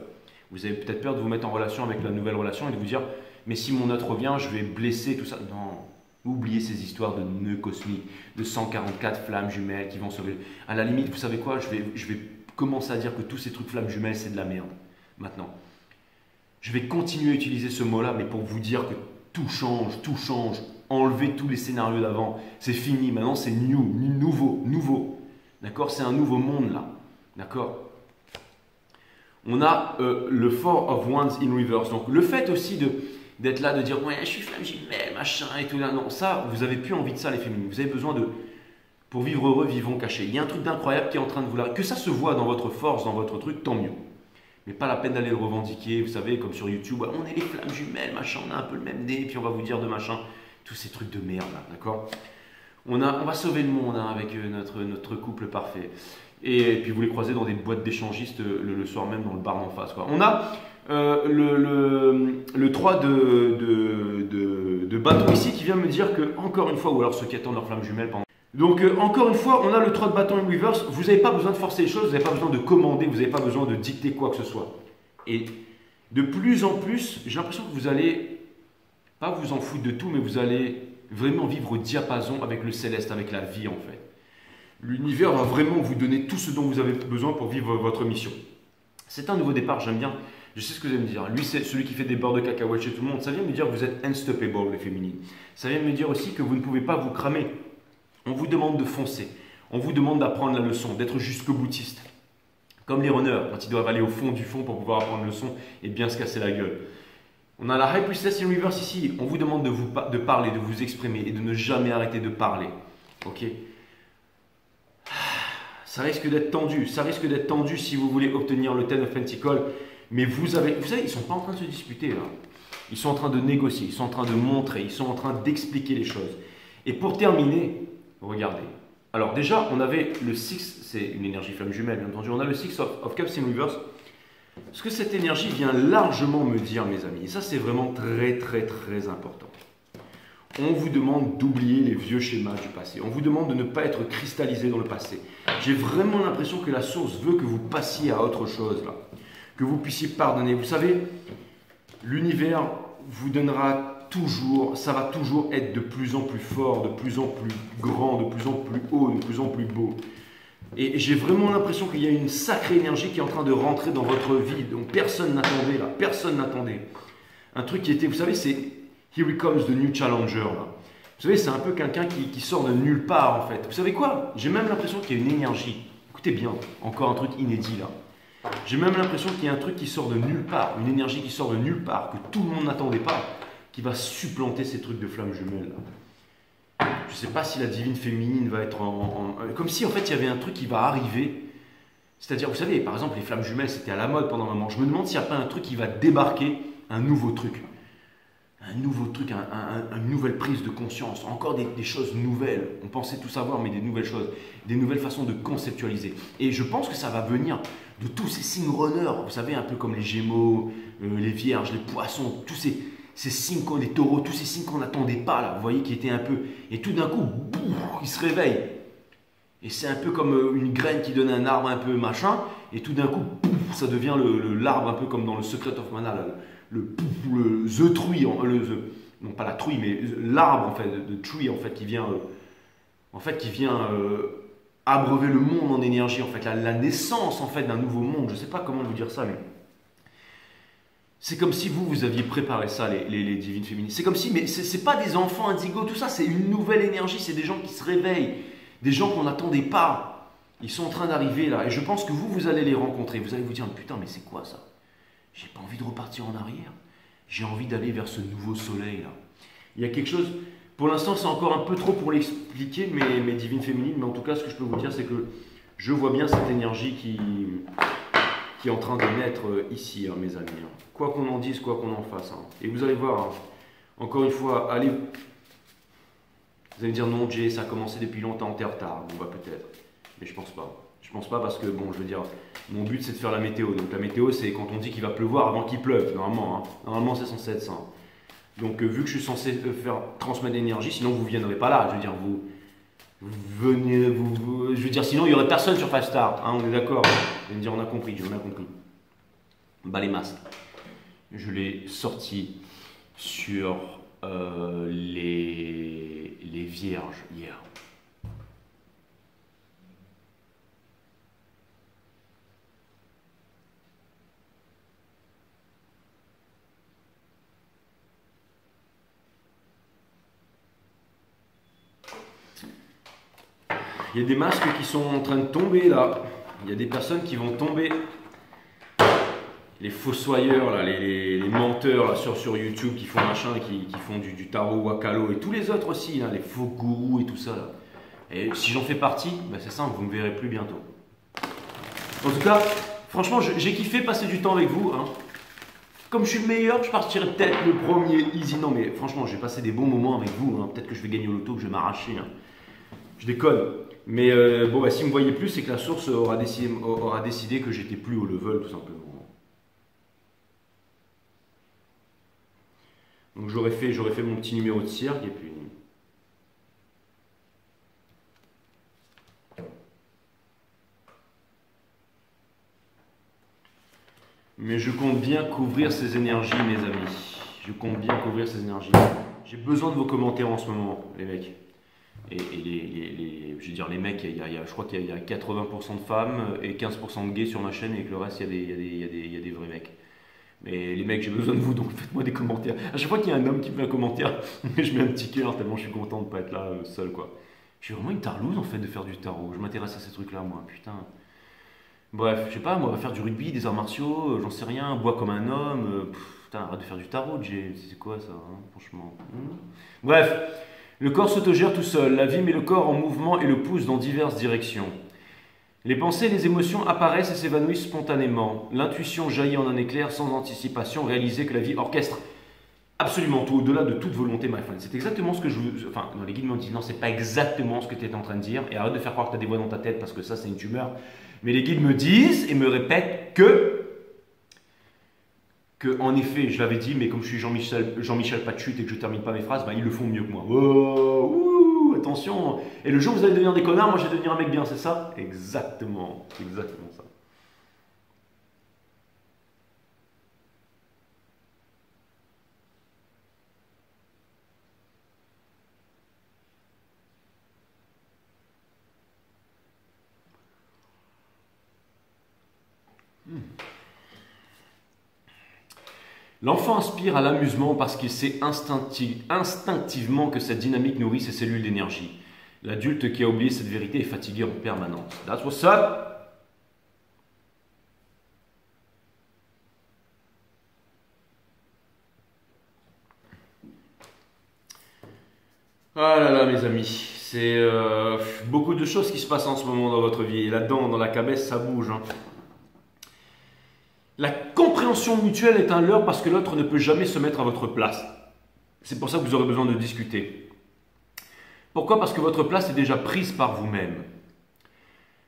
Vous avez peut-être peur de vous mettre en relation avec la nouvelle relation et de vous dire, mais si mon autre revient, je vais blesser tout ça. Non, oubliez ces histoires de nœuds cosmiques, de 144 flammes jumelles qui vont sauver. À la limite, vous savez quoi, je vais commencer à dire que tous ces trucs flammes jumelles, c'est de la merde. Maintenant, je vais continuer à utiliser ce mot-là, mais pour vous dire que tout change, tout change. Enlevez tous les scénarios d'avant. C'est fini. Maintenant, c'est nouveau. D'accord? C'est un nouveau monde là. D'accord? On a le Four of Wands in Reverse. Donc, le fait aussi d'être là, de dire ouais, je suis flamme jumelle, machin et tout là. Non, ça, vous n'avez plus envie de ça, les féminines. Vous avez besoin de. Pour vivre heureux, vivons cachés. Il y a un truc d'incroyable qui est en train de vous la. Que ça se voit dans votre force, dans votre truc, tant mieux. Mais pas la peine d'aller le revendiquer. Vous savez, comme sur YouTube, on est les flammes jumelles, machin, on a un peu le même nez, puis on va vous dire de machin. Tous ces trucs de merde là, d'accord? On va sauver le monde hein, avec notre couple parfait. Et puis vous les croisez dans des boîtes d'échangistes le soir même dans le bar d'en face. Quoi. On a le 3 de bâton ici qui vient me dire que, encore une fois, ou alors ceux qui attendent leur flamme jumelle pendant. Donc encore une fois, on a le 3 de bâton in reverse. Vous n'avez pas besoin de forcer les choses, vous n'avez pas besoin de commander, vous n'avez pas besoin de dicter quoi que ce soit. Et de plus en plus, j'ai l'impression que vous allez pas vous en foutre de tout, mais vous allez vraiment vivre au diapason avec le céleste, avec la vie en fait. L'univers va vraiment vous donner tout ce dont vous avez besoin pour vivre votre mission. C'est un nouveau départ, j'aime bien. Je sais ce que vous allez me dire. Lui, c'est celui qui fait des beurres de cacahuètes chez tout le monde. Ça vient me dire que vous êtes unstoppable, les féminines. Ça vient me dire aussi que vous ne pouvez pas vous cramer. On vous demande de foncer. On vous demande d'apprendre la leçon, d'être jusqu'au boutiste. Comme les runners, quand ils doivent aller au fond du fond pour pouvoir apprendre la leçon et bien se casser la gueule. On a la High Priestess in Reverse ici. On vous demande de parler, de vous exprimer et de ne jamais arrêter de parler. Ok? Ça risque d'être tendu. Ça risque d'être tendu si vous voulez obtenir le Ten of Pentacles. Mais vous savez, ils ne sont pas en train de se disputer là. Ils sont en train de négocier, ils sont en train de montrer, ils sont en train d'expliquer les choses. Et pour terminer, regardez. Alors déjà, on avait le 6, c'est une énergie flamme jumelle bien entendu. On a le 6 of Cups in Reverse. Parce que cette énergie vient largement me dire, mes amis, et ça c'est vraiment très très très important. On vous demande d'oublier les vieux schémas du passé. On vous demande de ne pas être cristallisé dans le passé. J'ai vraiment l'impression que la source veut que vous passiez à autre chose là. Que vous puissiez pardonner. Vous savez, l'univers vous donnera toujours, ça va toujours être de plus en plus fort, de plus en plus grand, de plus en plus haut, de plus en plus beau. Et j'ai vraiment l'impression qu'il y a une sacrée énergie qui est en train de rentrer dans votre vie. Donc personne n'attendait là, personne n'attendait. Un truc qui était, vous savez, Here comes the new challenger. Là. Vous savez, c'est un peu quelqu'un qui sort de nulle part en fait. Vous savez quoi? J'ai même l'impression qu'il y a une énergie. Écoutez bien, encore un truc inédit là. J'ai même l'impression qu'il y a un truc qui sort de nulle part, une énergie qui sort de nulle part, que tout le monde n'attendait pas, qui va supplanter ces trucs de flammes jumelles là. Je ne sais pas si la divine féminine va être comme si en fait il y avait un truc qui va arriver. C'est-à-dire, vous savez, par exemple, les flammes jumelles, c'était à la mode pendant un moment. Je me demande s'il n'y a pas un truc qui va débarquer, un nouveau truc. Un nouveau truc, une nouvelle prise de conscience, encore des choses nouvelles. On pensait tout savoir, mais des nouvelles choses, des nouvelles façons de conceptualiser. Et je pense que ça va venir de tous ces signes runners, vous savez, un peu comme les Gémeaux, les Vierges, les Poissons, tous ces signes, les Taureaux, tous ces signes qu'on n'attendait pas, là, vous voyez, qui étaient un peu... Et tout d'un coup, boum, ils se réveillent. Et c'est un peu comme une graine qui donne un arbre un peu machin, et tout d'un coup, boum, ça devient l'arbre un peu comme dans le Secret of Mana, là, the tree, non pas la truie, mais l'arbre en fait, the tree en fait qui vient, abreuver le monde en énergie, en fait, la naissance en fait d'un nouveau monde. Je ne sais pas comment vous dire ça, mais c'est comme si vous aviez préparé ça, les divines féminines. C'est comme si, mais c'est pas des enfants indigos, tout ça, c'est une nouvelle énergie, c'est des gens qui se réveillent, des gens qu'on n'attendait pas. Ils sont en train d'arriver là, et je pense que vous allez les rencontrer. Vous allez vous dire, putain, mais c'est quoi ça? J'ai pas envie de repartir en arrière. J'ai envie d'aller vers ce nouveau soleil là. Il y a quelque chose. Pour l'instant, c'est encore un peu trop pour l'expliquer, mes divines féminines. Mais en tout cas, ce que je peux vous dire, c'est que je vois bien cette énergie qui est en train de naître ici, hein, mes amis. Hein. Quoi qu'on en dise, quoi qu'on en fasse. Hein. Et vous allez voir. Hein, encore une fois, allez. Vous allez me dire non, Jay, ça a commencé depuis longtemps, t'es en retard. Bon, bah peut-être. Mais je pense pas. Je pense pas parce que, bon, je veux dire, mon but c'est de faire la météo. Donc la météo, c'est quand on dit qu'il va pleuvoir avant qu'il pleuve, normalement. Hein. Normalement, c'est censé être ça. Donc vu que je suis censé faire transmettre l'énergie, sinon vous ne viendrez pas là. Je veux dire, vous venez, je veux dire, sinon il n'y aurait personne sur 5 Star. Hein, on est d'accord. Vous allez me dire, on a compris, on a compris. Bah les masques. Je l'ai sorti sur les vierges hier. Il y a des masques qui sont en train de tomber là. Il y a des personnes qui vont tomber. Les fossoyeurs, là, les menteurs là, sur YouTube qui font machin, qui font du tarot wakalo et tous les autres aussi, là, les faux gourous et tout ça. Là. Et si j'en fais partie, bah c'est simple, vous ne me verrez plus bientôt. En tout cas, franchement, j'ai kiffé passer du temps avec vous. Hein. Comme je suis le meilleur, je partirai peut-être le premier easy. Non mais franchement, j'ai passé des bons moments avec vous. Hein. Peut-être que je vais gagner au loto, que je vais m'arracher. Hein. Je déconne. Mais bon, bah, si vous me voyez plus, c'est que la source aura décidé que j'étais plus au level, tout simplement. Donc j'aurais fait mon petit numéro de cirque et puis... Mais je compte bien couvrir ces énergies, mes amis. Je compte bien couvrir ces énergies. J'ai besoin de vos commentaires en ce moment, les mecs. Et je veux dire, les mecs, je crois qu'il y a 80% de femmes et 15% de gays sur ma chaîne et que le reste, il y a des vrais mecs. Mais les mecs, j'ai besoin de vous, donc faites-moi des commentaires. À chaque fois qu'il y a un homme qui me fait un commentaire, je mets un petit cœur tellement je suis content de ne pas être là seul, quoi. Je suis vraiment une tarlouse, en fait, de faire du tarot. Je m'intéresse à ces trucs-là, moi, putain. Bref, je sais pas, moi, on va faire du rugby, des arts martiaux, j'en sais rien, bois comme un homme. Putain, arrête de faire du tarot, Jay. C'est quoi, ça, hein, franchement. Bref. Le corps s'autogère tout seul, la vie met le corps en mouvement et le pousse dans diverses directions. Les pensées et les émotions apparaissent et s'évanouissent spontanément. L'intuition jaillit en un éclair sans anticipation, réaliser que la vie orchestre absolument tout, au-delà de toute volonté, my friend. C'est exactement ce que je veux... Enfin, non, les guides m'ont dit, non, c'est pas exactement ce que tu es en train de dire, et arrête de faire croire que tu as des voix dans ta tête, parce que ça, c'est une tumeur. Mais les guides me disent et me répètent que en effet, je l'avais dit, mais comme je suis Jean-Michel pas de chute et que je termine pas mes phrases, bah, ils le font mieux que moi. Oh, attention. Et le jour où vous allez devenir des connards, moi je vais devenir un mec bien, c'est ça? Exactement, c'est exactement ça. L'enfant aspire à l'amusement parce qu'il sait instinctivement que cette dynamique nourrit ses cellules d'énergie. L'adulte qui a oublié cette vérité est fatigué en permanence. That's what's up! Ah là là, mes amis, c'est beaucoup de choses qui se passent en ce moment dans votre vie. Et là-dedans, dans la cabesse, ça bouge, hein. La compréhension mutuelle est un leurre parce que l'autre ne peut jamais se mettre à votre place. C'est pour ça que vous aurez besoin de discuter. Pourquoi? Parce que votre place est déjà prise par vous-même.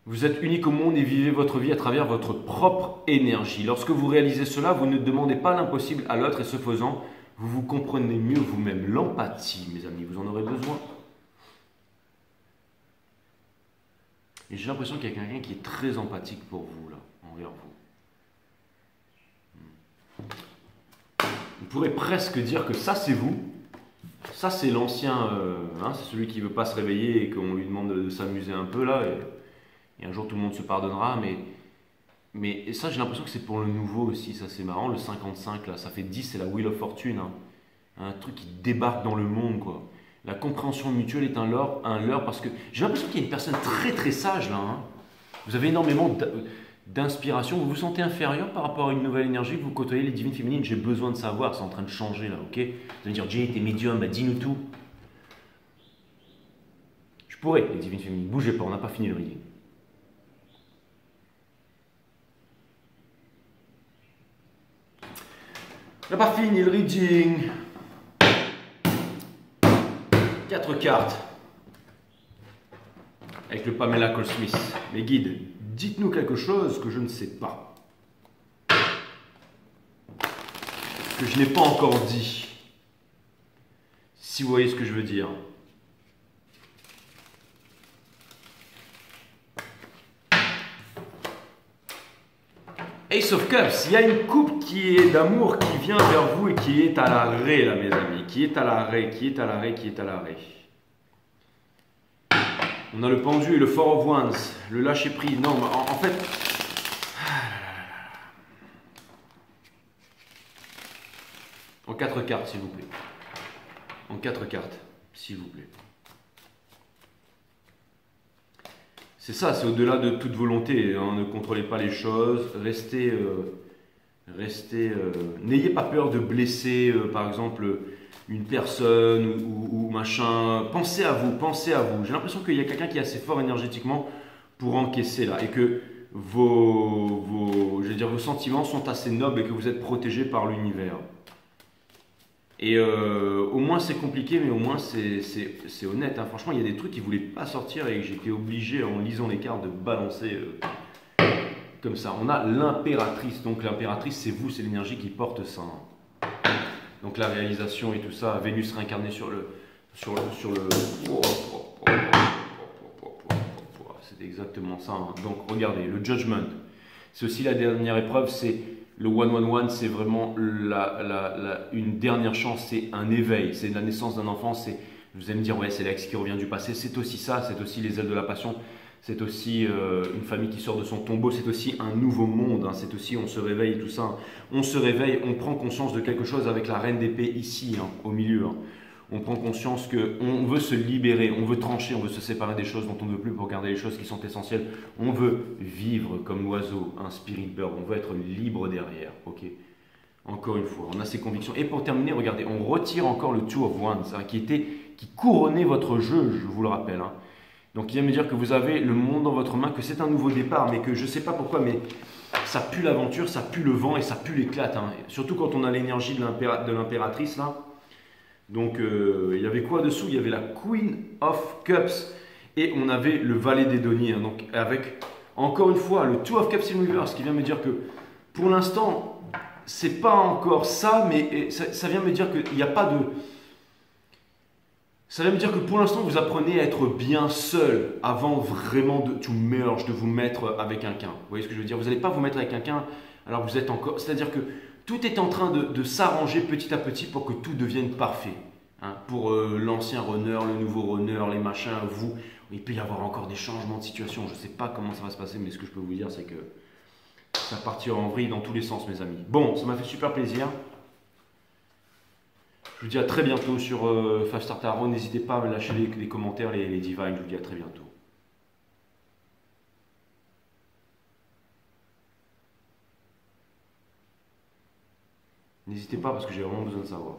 Vous êtes unique au monde et vivez votre vie à travers votre propre énergie. Lorsque vous réalisez cela, vous ne demandez pas l'impossible à l'autre et ce faisant, vous vous comprenez mieux vous-même. L'empathie, mes amis, vous en aurez besoin. Et j'ai l'impression qu'il y a quelqu'un qui est très empathique pour vous, là, envers vous. On pourrait presque dire que ça, c'est vous. Ça, c'est l'ancien, c'est celui qui ne veut pas se réveiller et qu'on lui demande de s'amuser un peu, là. Et un jour, tout le monde se pardonnera, mais ça, j'ai l'impression que c'est pour le nouveau aussi, ça c'est marrant, le 55 là, ça fait 10, c'est la Wheel of Fortune, hein. Un truc qui débarque dans le monde, quoi. La compréhension mutuelle est un leurre parce que j'ai l'impression qu'il y a une personne très très sage là, hein. Vous avez énormément d'inspiration, vous vous sentez inférieur par rapport à une nouvelle énergie, vous côtoyez les divines féminines, j'ai besoin de savoir, c'est en train de changer là, ok? Vous allez me dire, Jay, t'es médium, bah dis-nous tout. Je pourrais, les divines féminines, bougez pas, on n'a pas fini le reading. On n'a pas fini le reading. 4 cartes. Avec le Pamela Cole Smith. Mes guides, dites-nous quelque chose que je ne sais pas. Que je n'ai pas encore dit. Si vous voyez ce que je veux dire. Ace of Cups, il y a une coupe qui est d'amour qui vient vers vous et qui est à l'arrêt là mes amis, qui est à l'arrêt. On a le pendu et le Four of Wands, le lâcher prise, non en fait... En 4 cartes s'il vous plaît. En 4 cartes, s'il vous plaît. C'est ça, c'est au-delà de toute volonté, hein, ne contrôlez pas les choses, n'ayez pas peur de blesser, par exemple, une personne ou machin. Pensez à vous. J'ai l'impression qu'il y a quelqu'un qui est assez fort énergétiquement pour encaisser là, et que vos sentiments sont assez nobles et que vous êtes protégé par l'univers. Et au moins c'est compliqué, mais au moins c'est honnête, hein. Franchement, il y a des trucs qui ne voulaient pas sortir et j'étais obligé, en lisant les cartes, de balancer comme ça. On a l'impératrice. Donc l'impératrice, c'est vous, c'est l'énergie qui porte ça, hein. Donc la réalisation et tout ça, Vénus réincarnée sur le... C'est exactement ça, hein. Donc regardez, le Judgment. C'est aussi la dernière épreuve, c'est... Le 111, c'est vraiment une dernière chance, c'est un éveil, c'est la naissance d'un enfant, vous allez me dire, ouais, c'est l'ex qui revient du passé, c'est aussi ça, c'est aussi les ailes de la passion, c'est aussi une famille qui sort de son tombeau, c'est aussi un nouveau monde, hein, c'est aussi on se réveille, tout ça, hein. On se réveille, on prend conscience de quelque chose avec la reine d'épée ici, hein, au milieu, hein. On prend conscience qu'on veut se libérer, on veut trancher, on veut se séparer des choses dont on ne veut plus pour garder les choses qui sont essentielles. On veut vivre comme l'oiseau, un spirit bird, on veut être libre derrière. Ok. Encore une fois, on a ces convictions. Et pour terminer, regardez, on retire encore le Two of Wands, hein, qui couronnait votre jeu, je vous le rappelle, hein. Donc il vient me dire que vous avez le monde dans votre main, que c'est un nouveau départ, mais que je ne sais pas pourquoi, mais ça pue l'aventure, ça pue le vent et ça pue l'éclate, hein. Surtout quand on a l'énergie de l'impératrice là. Donc il y avait quoi dessous? Il y avait la Queen of Cups et on avait le valet des deniers, hein. Donc avec encore une fois le Two of Cups in reverse qui vient me dire que pour l'instant c'est pas encore ça, mais ça vient me dire qu'il n'y a pas de... Ça vient me dire que pour l'instant vous apprenez à être bien seul avant vraiment de to merge, de vous mettre avec quelqu'un. Vous voyez ce que je veux dire? Vous n'allez pas vous mettre avec quelqu'un alors vous êtes encore... C'est-à-dire que tout est en train de s'arranger petit à petit pour que tout devienne parfait, hein. Pour l'ancien runner, le nouveau runner, les machins, vous, il peut y avoir encore des changements de situation. Je ne sais pas comment ça va se passer, mais ce que je peux vous dire, c'est que ça partira en vrille dans tous les sens, mes amis. Bon, ça m'a fait super plaisir. Je vous dis à très bientôt sur 5 Star Tarot. N'hésitez pas à me lâcher les commentaires, les divines. Je vous dis à très bientôt. N'hésitez pas parce que j'ai vraiment besoin de savoir.